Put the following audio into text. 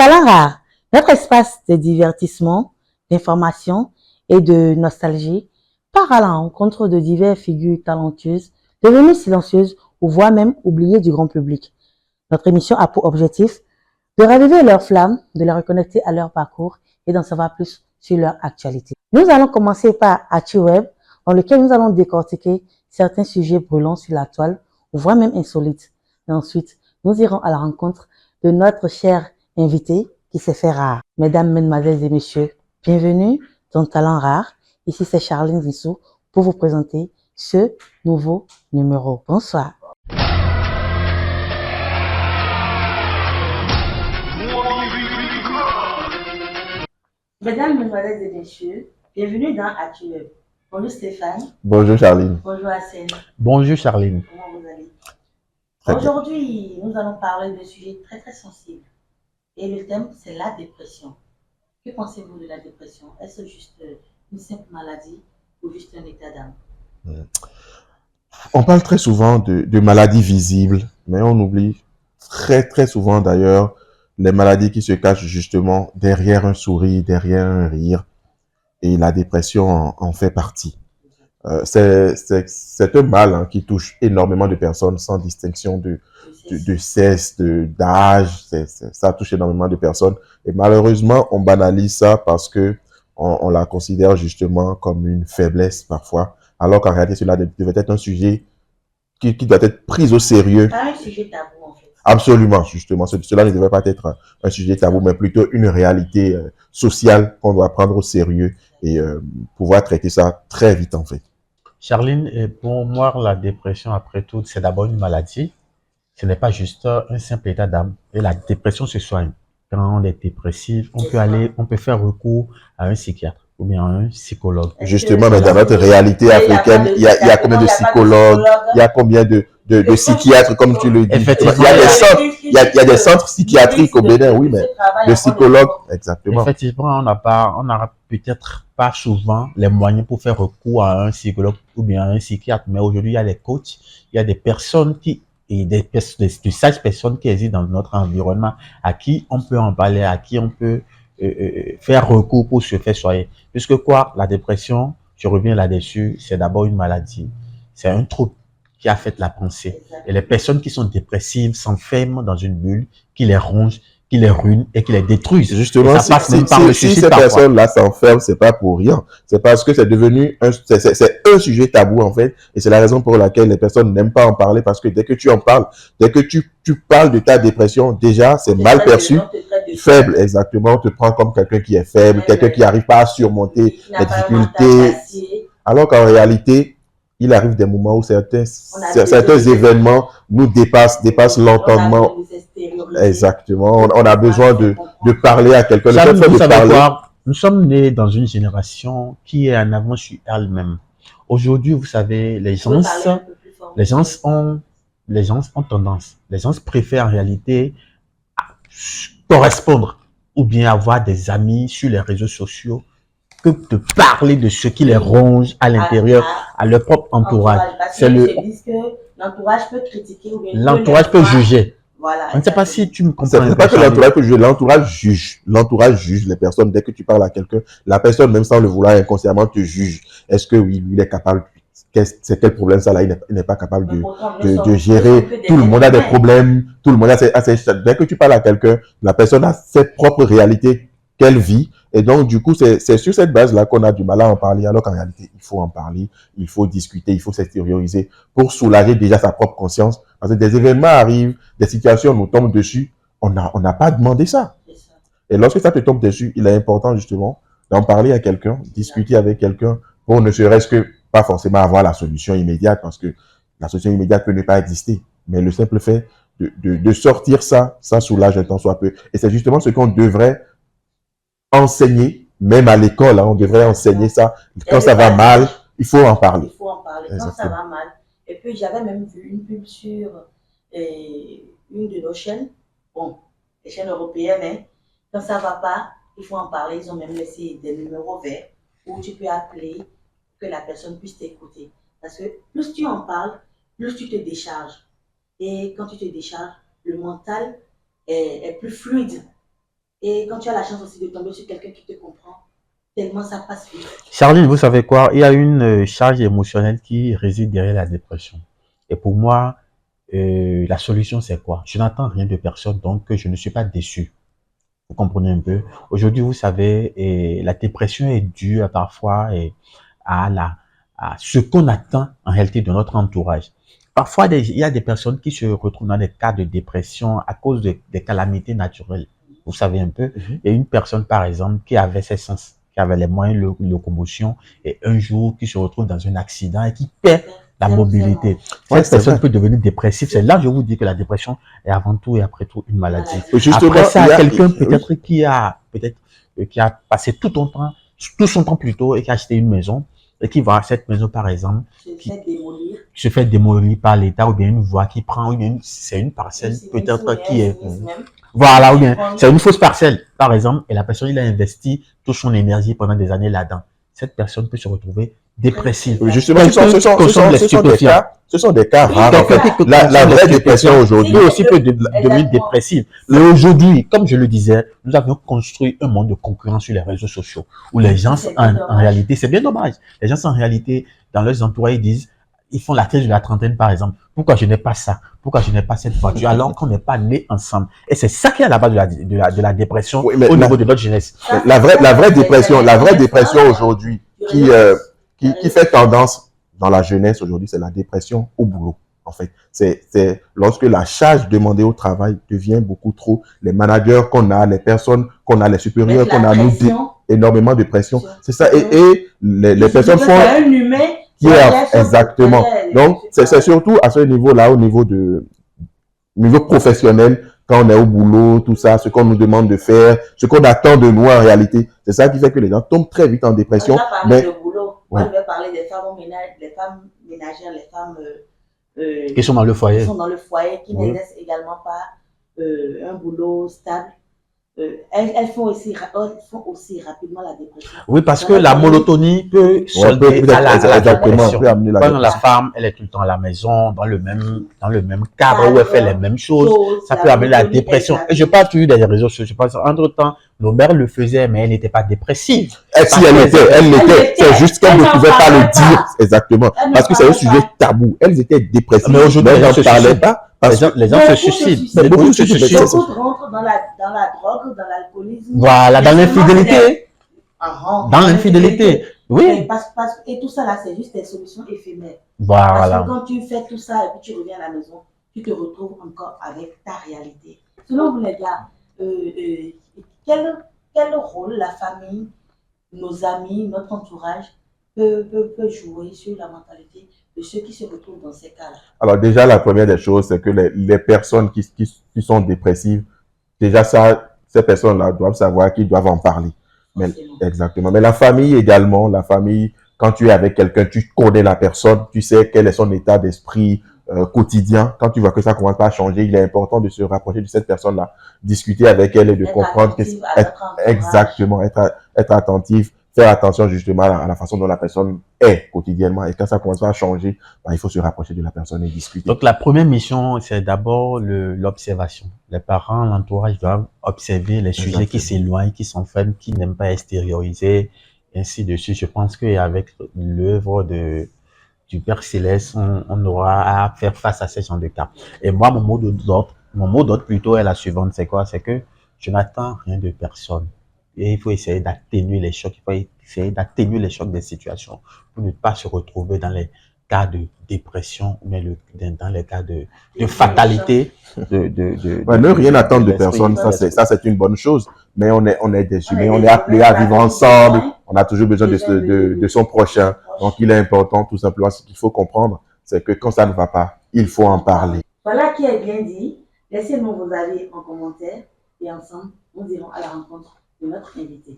Talent rare, notre espace de divertissement, d'information et de nostalgie, part à la rencontre de diverses figures talentueuses, devenues silencieuses ou voire même oubliées du grand public. Notre émission a pour objectif de raviver leur flamme, de les reconnecter à leur parcours et d'en savoir plus sur leur actualité. Nous allons commencer par ActuWeb, dans lequel nous allons décortiquer certains sujets brûlants sur la toile, ou voire même insolites. Et ensuite, nous irons à la rencontre de notre cher invité qui s'est fait rare. Mesdames, mesdemoiselles et messieurs, bienvenue dans Talent rare. Ici, c'est Charline Dissou pour vous présenter ce nouveau numéro. Bonsoir. Mesdames, mesdemoiselles et messieurs, bienvenue dans ActuWeb. Bonjour Stéphane. Bonjour Charline. Bonjour Hassel. Bonjour Charline. Comment vous allez? Aujourd'hui, nous allons parler d'un sujet très très sensible. Et le thème, c'est la dépression. Que pensez-vous de la dépression? Est-ce juste une simple maladie ou juste un état d'âme? On parle très souvent de maladies visibles, mais on oublie très très souvent d'ailleurs les maladies qui se cachent justement derrière un sourire, derrière un rire. Et la dépression en fait partie. C'est un mal qui touche énormément de personnes sans distinction de sexe, d'âge. Ça touche énormément de personnes. Et malheureusement, on banalise ça parce que on la considère justement comme une faiblesse parfois, alors qu'en réalité, cela devait être un sujet qui doit être pris au sérieux. Pas un sujet tabou en fait. Absolument, justement. Cela ne devrait pas être un sujet tabou, mais plutôt une réalité sociale qu'on doit prendre au sérieux et pouvoir traiter ça très vite en fait. Charline, pour moi, la dépression, après tout, c'est d'abord une maladie. Ce n'est pas juste un simple état d'âme. Et la dépression se soigne. Quand on est dépressif, on peut faire recours à un psychiatre ou bien à un psychologue. Justement, mais dans notre réalité africaine, il y a combien de psychologues, il y a combien de psychiatres, comme tu le dis. Il y a des centres psychiatriques au Bénin, oui, mais de psychologues, exactement. Effectivement, on n'a peut-être pas souvent les moyens pour faire recours à un psychologue ou bien à un psychiatre, mais aujourd'hui, il y a des coachs, il y a des personnes de sages personnes qui existent dans notre environnement, à qui on peut en parler, à qui on peut faire recours pour se faire soigner. Puisque quoi, la dépression, je reviens là-dessus, c'est d'abord une maladie, c'est un trouble qui affecte la pensée. Et les personnes qui sont dépressives s'enferment dans une bulle qui les ronge, qui les ruine et qui les détruit. Justement, si ces personnes-là s'enferment, c'est pas pour rien. C'est parce que c'est devenu c'est un sujet tabou, en fait. Et c'est la raison pour laquelle les personnes n'aiment pas en parler, parce que dès que tu en parles, dès que tu parles de ta dépression, déjà, c'est mal perçu. Faible, exactement. On te prend comme quelqu'un qui est faible, quelqu'un qui n'arrive pas à surmonter les difficultés. Alors qu'en réalité, il arrive des moments où certains événements nous dépassent l'entendement. Exactement. On a besoin de parler à quelqu'un. Nous sommes nés dans une génération qui est en avance sur elle-même. Aujourd'hui, vous savez, les gens ont tendance, les gens préfèrent en réalité correspondre ou bien avoir des amis sur les réseaux sociaux que de parler de ce qui les ronge à l'intérieur, à leur propre entourage. L'entourage peut critiquer ou bien l'entourage peut juger. Voilà, je ne sais pas si tu me comprends. C'est pas que l'entourage peut juger, l'entourage juge. L'entourage juge les personnes. Dès que tu parles à quelqu'un, la personne, même sans le vouloir inconsciemment, te juge. Est-ce que oui, lui, il est capable, c'est quel problème ça là, il n'est pas capable de gérer. Tout le monde a des problèmes, tout le monde a dès que tu parles à quelqu'un, la personne a ses propres réalités qu'elle vit. Et donc, du coup, c'est sur cette base-là qu'on a du mal à en parler, alors qu'en réalité, il faut en parler, il faut discuter, il faut s'extérioriser pour soulager déjà sa propre conscience. Parce que des événements arrivent, des situations nous tombent dessus, on n'a pas demandé ça. Et lorsque ça te tombe dessus, il est important justement d'en parler à quelqu'un, discuter avec quelqu'un, pour ne serait-ce que pas forcément avoir la solution immédiate, parce que la solution immédiate peut ne pas exister. Mais le simple fait de sortir ça soulage un tant soit peu. Et c'est justement ce qu'on devrait enseigner, même à l'école, on devrait enseigner ça. Quand ça va mal, il faut en parler. Il faut en parler quand ça va mal. Et puis, j'avais même vu une pub sur une de nos chaînes, bon, les chaînes européennes, hein. Quand ça va pas, il faut en parler. Ils ont même laissé des numéros verts où tu peux appeler, que la personne puisse t'écouter. Parce que plus tu en parles, plus tu te décharges. Et quand tu te décharges, le mental est plus fluide. Et quand tu as la chance aussi de tomber sur quelqu'un qui te comprend, tellement ça passe vite. Charline, vous savez quoi? Il y a une charge émotionnelle qui réside derrière la dépression. Et pour moi, la solution, c'est quoi? Je n'attends rien de personne, donc je ne suis pas déçu. Vous comprenez un peu? Aujourd'hui, vous savez, la dépression est due parfois à, à ce qu'on attend en réalité de notre entourage. Parfois, il y a des personnes qui se retrouvent dans des cas de dépression à cause des calamités naturelles. Vous savez un peu? Il y a une personne, par exemple, qui avait ses sens, qui avait les moyens de locomotion, et un jour, qui se retrouve dans un accident et qui perd la mobilité. Cette personne peut devenir dépressive. C'est là que je vous dis que la dépression est avant tout et après tout une maladie. Justement, après ça, quelqu'un peut-être qui a passé tout son temps plutôt et qui a acheté une maison et qui va à cette maison par exemple se fait démolir par l'État, ou bien une voie qui prend, ou bien c'est une parcelle peut-être qui est voilà, ou bien c'est une fausse parcelle par exemple, et la personne il a investi toute son énergie pendant des années là-dedans. Cette personne peut se retrouver dépressive. Justement, ce sont des cas rares. La vraie dépression aujourd'hui aussi peut devenir dépressive. Mais aujourd'hui, comme je le disais, nous avions construit un monde de concurrence sur les réseaux sociaux où les gens, en réalité, c'est bien dommage. Les gens, en réalité, dans leurs entourages, ils font la crise de la trentaine, par exemple. Pourquoi je n'ai pas ça? Pourquoi je n'ai pas cette voiture? Alors qu'on n'est pas nés ensemble. Et c'est ça qui est à la base de la dépression au niveau de notre jeunesse. La vraie dépression aujourd'hui qui fait tendance dans la jeunesse aujourd'hui, c'est la dépression au boulot. En fait, c'est lorsque la charge demandée au travail devient beaucoup trop, les managers qu'on a, les personnes qu'on a, les supérieurs qu'on a, nous énormément de pression. C'est ça. Et les personnes font un humain qui est exactement. Donc, c'est surtout à ce niveau-là, au niveau professionnel, quand on est au boulot, tout ça, ce qu'on nous demande de faire, ce qu'on attend de nous en réalité. C'est ça qui fait que les gens tombent très vite en dépression. Mais de boulot, on devait parler des femmes ménagères, les femmes qui sont dans le foyer. Qui n'exercent également pas un boulot stable. Elles font aussi rapidement la dépression. Oui, parce que la monotonie peut solder à la dépression. Quand la femme, elle est tout le temps à la maison, dans le même cadre où elle fait les mêmes choses, ça peut amener la dépression. Et je parle toujours des réseaux sociaux. Je pense, entre-temps, nos mères le faisaient, mais elle n'était pas dépressive. Si elle l'était, c'est juste qu'elle ne pouvait pas le dire. Exactement. Parce que c'est un sujet tabou. Elles étaient dépressives. Mais aujourd'hui, elles n'en parlaient pas. Les gens se suicident. Beaucoup se suicident. Beaucoup rentrent dans la drogue, dans l'alcoolisme. Voilà, dans l'infidélité. Dans l'infidélité. Oui. Et tout ça là, c'est juste des solutions éphémères. Voilà. Parce que quand tu fais tout ça et puis tu reviens à la maison, tu te retrouves encore avec ta réalité. Selon vous les gars, quel rôle la famille, nos amis, notre entourage peut jouer sur la mentalité de ceux qui se retrouvent dans ces cas-là? Alors déjà, la première des choses, c'est que les personnes qui sont dépressives, déjà ces personnes-là doivent savoir qu'ils doivent en parler. Mais, exactement. Mais la famille également, quand tu es avec quelqu'un, tu connais la personne, tu sais quel est son état d'esprit quotidien. Quand tu vois que ça commence pas à changer, il est important de se rapprocher de cette personne-là, discuter avec elle et de comprendre exactement, être attentif, faire attention justement à la façon dont la personne est quotidiennement. Et quand ça commence à changer, il faut se rapprocher de la personne et discuter. Donc la première mission, c'est d'abord l'observation. Les parents, l'entourage doivent observer les sujets qui s'éloignent, qui s'enferment, qui n'aiment pas extérioriser, ainsi de suite. Je pense qu'avec l'œuvre du Père Céleste, on aura à faire face à ces gens de cas. Et moi, mon mot d'ordre plutôt est la suivante, c'est quoi? C'est que je n'attends rien de personne. Et il faut essayer d'atténuer les chocs, il faut essayer d'atténuer les chocs des situations pour ne pas se retrouver dans les cas de dépression, mais dans les cas de fatalité. Ne rien attendre de personne, ça c'est une bonne chose, mais on est des humains, on est appelé à vivre ensemble, on a toujours besoin de son prochain. Donc il est important, tout simplement, ce qu'il faut comprendre, c'est que quand ça ne va pas, il faut en parler. Voilà qui est bien dit. Laissez-nous vos avis en commentaire et ensemble, nous irons à la rencontre de notre invité.